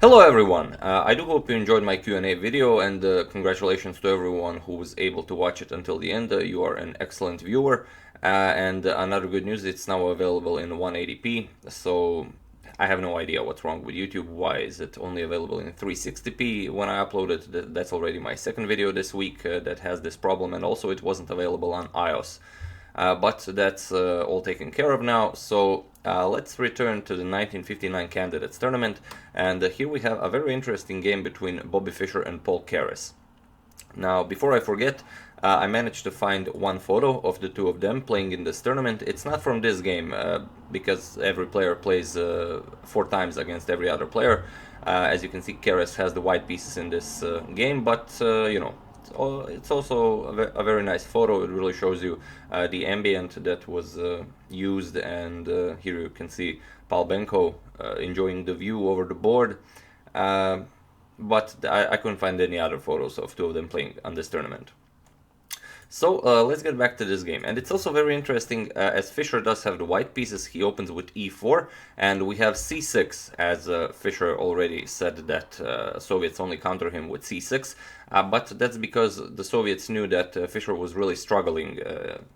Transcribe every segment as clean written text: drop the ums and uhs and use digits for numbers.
Hello everyone, I do hope you enjoyed my Q&A video and congratulations to everyone who was able to watch it until the end. You are an excellent viewer and another good news, it's now available in 180p, so I have no idea what's wrong with YouTube. Why is it only available in 360p when I upload it? That's already my second video this week that has this problem, and also it wasn't available on iOS. But that's all taken care of now, so let's return to the 1959 Candidates Tournament, and here we have a very interesting game between Bobby Fischer and Paul Keres. Now, before I forget, I managed to find one photo of the two of them playing in this tournament. It's not from this game, because every player plays 4 times against every other player. As you can see, Keres has the white pieces in this game, but you know, it's also a very nice photo. It really shows you the ambient that was used, and here you can see Palbenko enjoying the view over the board, but I couldn't find any other photos of two of them playing on this tournament. So let's get back to this game, and it's also very interesting as Fischer does have the white pieces. He opens with e4 and we have c6, as Fischer already said that Soviets only counter him with c6, but that's because the Soviets knew that Fischer was really struggling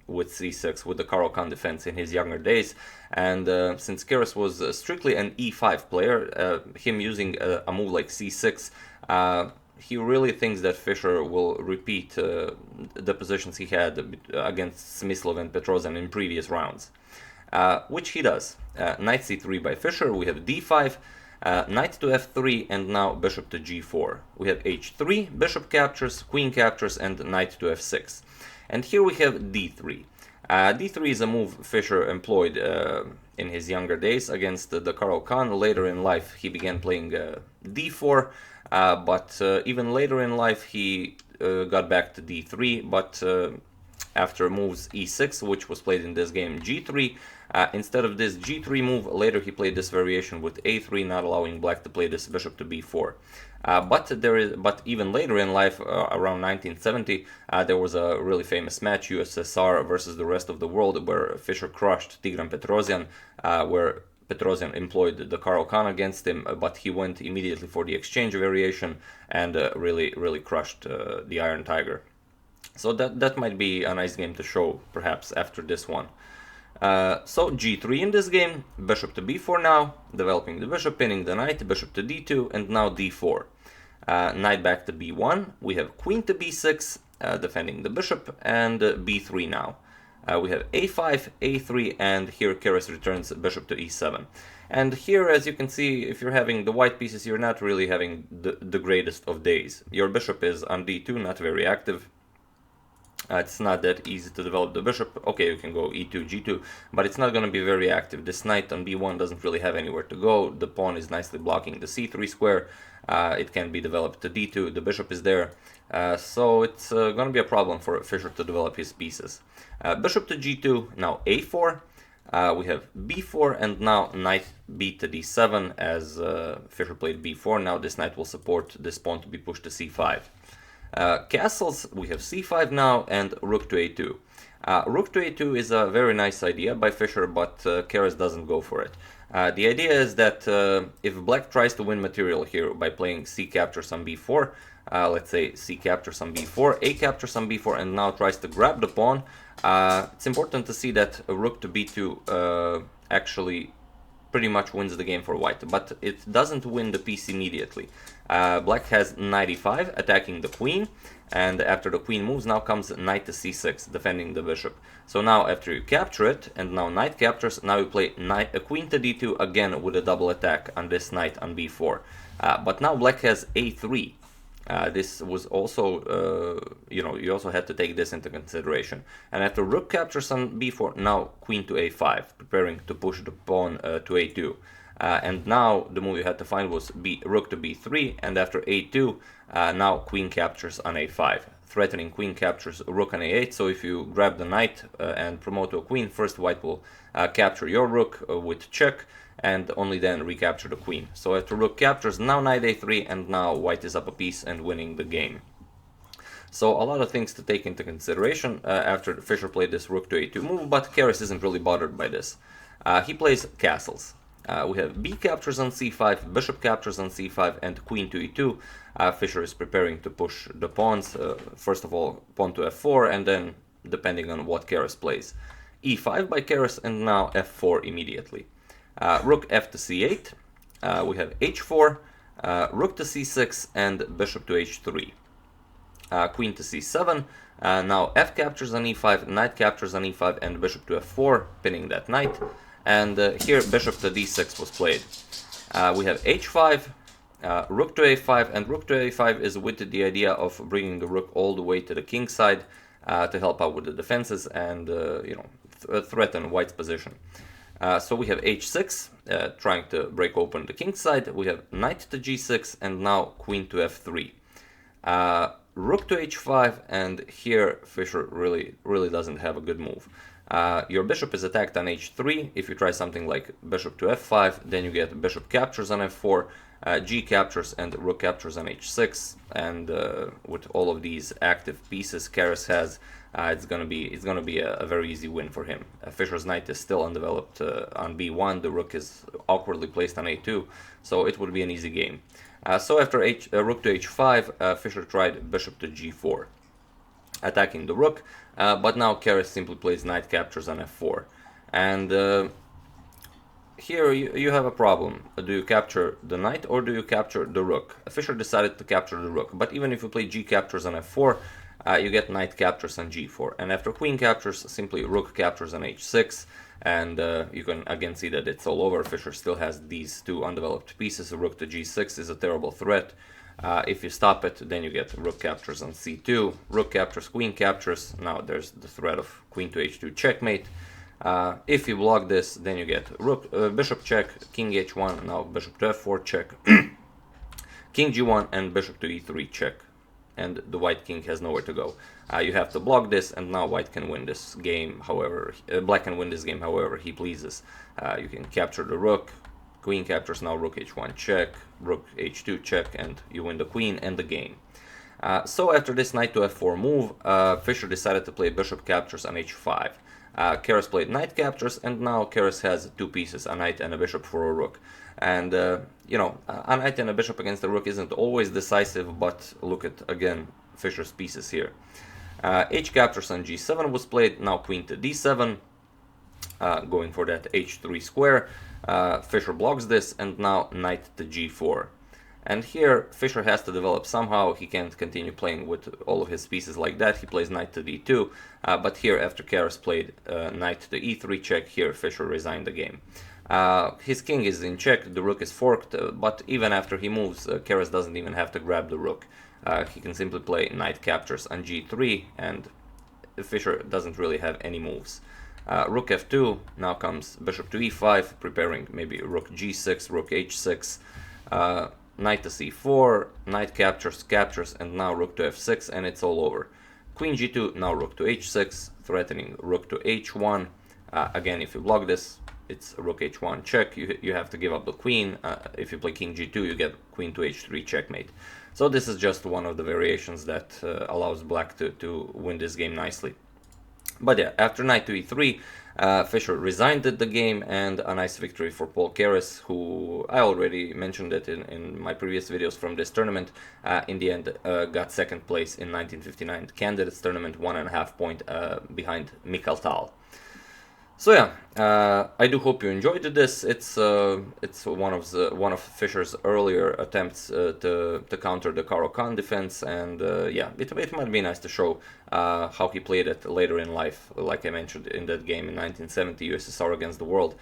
with c6, with the Caro-Kann defense in his younger days, and since Keres was strictly an e5 player, him using a move like c6, he really thinks that Fischer will repeat the positions he had against Smyslov and Petrosian in previous rounds, which he does. Knight c3 by Fischer, we have d5, knight to f3, and now bishop to g4. We have h3, bishop captures, queen captures, and knight to f6. And here we have d3. d3 is a move Fischer employed in his younger days against the Caro-Kann. Later in life he began playing d4, but even later in life he got back to d3, but after moves e6, which was played in this game, g3, instead of this g3 move, later he played this variation with a3, not allowing black to play this bishop to b4. But even later in life, around 1970, there was a really famous match, USSR versus the rest of the world, where Fischer crushed Tigran Petrosian, where Petrosian employed the Caro-Kann against him, but he went immediately for the exchange variation and really crushed the Iron Tiger. So that might be a nice game to show, perhaps, after this one. So g3 in this game, bishop to b4 now, developing the bishop, pinning the knight, bishop to d2, and now d4. Knight back to b1, we have queen to b6, defending the bishop, and b3 now. We have a5, a3, and here Keres returns bishop to e7. And here, as you can see, if you're having the white pieces, you're not really having the greatest of days. Your bishop is on d2, not very active. It's not that easy to develop the bishop. Okay, you can go e2, g2, but it's not going to be very active. This knight on b1 doesn't really have anywhere to go. The pawn is nicely blocking the c3 square. It can be developed to d2. The bishop is there. So it's going to be a problem for Fischer to develop his pieces. Bishop to g2, now a4. We have b4, and now knight b to d7, as Fischer played b4. Now this knight will support this pawn to be pushed to c5. Castles, we have c5 now, and rook to a2. Rook to a2 is a very nice idea by Fischer, but Keres doesn't go for it. The idea is that if black tries to win material here by playing c captures on b4, let's say c captures on b4, a captures on b4, and now tries to grab the pawn, it's important to see that a rook to b2 actually pretty much wins the game for white, but it doesn't win the piece immediately. Black has knight e5 attacking the queen, and after the queen moves, now comes knight to c6 defending the bishop. So now after you capture it, and now knight captures, now you play queen to d2 again with a double attack on this knight on b4. But now black has a3. This was also, you also had to take this into consideration. And after rook captures on b4, now queen to a5, preparing to push the pawn to a2. And now the move you had to find was rook to b3, and after a2, now queen captures on a5, threatening queen captures rook on a8. So if you grab the knight and promote to a queen, first white will capture your rook with check, and only then recapture the queen. So after rook captures, now knight a3, and now white is up a piece and winning the game. So a lot of things to take into consideration after Fischer played this rook to a2 move, but Keres isn't really bothered by this. He plays castles. We have b captures on c5, bishop captures on c5, and queen to e2. Fischer is preparing to push the pawns. First of all, pawn to f4, and then, depending on what Keres plays, e5 by Keres, and now f4 immediately. Rook f to c8. We have h4, rook to c6, and bishop to h3. Queen to c7. Now f captures on e5, knight captures on e5, and bishop to f4, pinning that knight. And here bishop to d6 was played. We have h5, rook to a5, and rook to a5 is with the idea of bringing the rook all the way to the king side to help out with the defenses and threaten white's position. So we have h6, trying to break open the king side. We have knight to g6, and now queen to f3. Rook to h5, and here Fischer really doesn't have a good move. Your bishop is attacked on h3. If you try something like bishop to f5, then you get bishop captures on f4, g captures, and rook captures on h6. And with all of these active pieces Keres has, it's gonna be a very easy win for him. Fischer's knight is still undeveloped on b1. The rook is awkwardly placed on a2, so it would be an easy game. So after rook to h5, Fischer tried bishop to g4, attacking the rook, but now Keres simply plays knight captures on f4. And here you have a problem. Do you capture the knight or do you capture the rook? Fischer decided to capture the rook, but even if you play g captures on f4, you get knight captures on g4. And after queen captures, simply rook captures on h6. And you can again see that it's all over. Fischer still has these two undeveloped pieces. Rook to g6 is a terrible threat. If you stop it, then you get rook captures on c2, rook captures, queen captures. Now there's the threat of queen to h2 checkmate. If you block this, then you get rook, bishop check, king h1, now bishop to f4 check, king g1, and bishop to e3 check. And the white king has nowhere to go. You have to block this, and now white can win this game. However, black can win this game however he pleases. You can capture the rook, queen captures, now rook h1 check, rook h2 check, and you win the queen and the game. So after this knight to f4 move, Fischer decided to play bishop captures on h5. Keres played knight captures, and now Keres has two pieces, a knight and a bishop for a rook. And, a knight and a bishop against the rook isn't always decisive, but look at, again, Fischer's pieces here. H captures on g7 was played, now queen to d7, going for that h3 square. Fischer blocks this, and now knight to g4. And here Fischer has to develop somehow. He can't continue playing with all of his pieces like that. He plays knight to d2, but here after Keres played knight to e3 check, here Fischer resigned the game. His king is in check, the rook is forked, but even after he moves, Keres doesn't even have to grab the rook. He can simply play knight captures on g3, and Fischer doesn't really have any moves. Rook f2, now comes bishop to e5, preparing maybe rook g6, rook h6, knight to c4, knight captures, and now rook to f6, and it's all over. Queen g2, now rook to h6, threatening rook to h1. Again, if you block this, it's rook h1 check. You have to give up the queen. If you play king g2, you get queen to h3 checkmate. So this is just one of the variations that allows black to win this game nicely. But yeah, after knight to e3, Fischer resigned the game, and a nice victory for Paul Keres, who I already mentioned it in my previous videos from this tournament. In the end, got second place in 1959 candidates tournament, 1.5 point behind Mikhail Tal. So yeah, I do hope you enjoyed this. It's one of Fischer's earlier attempts to counter the Caro-Kann defense, and yeah, it might be nice to show how he played it later in life, like I mentioned in that game in 1970 USSR against the world,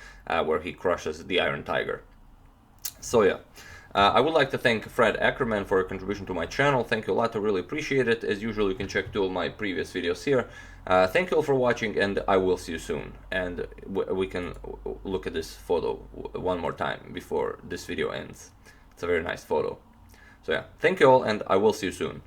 where he crushes the Iron Tiger. So yeah. I would like to thank Fred Ackerman for your contribution to my channel. Thank you a lot, I really appreciate it. As usual, you can check two of my previous videos here. Thank you all for watching, and I will see you soon. And we can look at this photo one more time before this video ends. It's a very nice photo. So yeah, thank you all, and I will see you soon.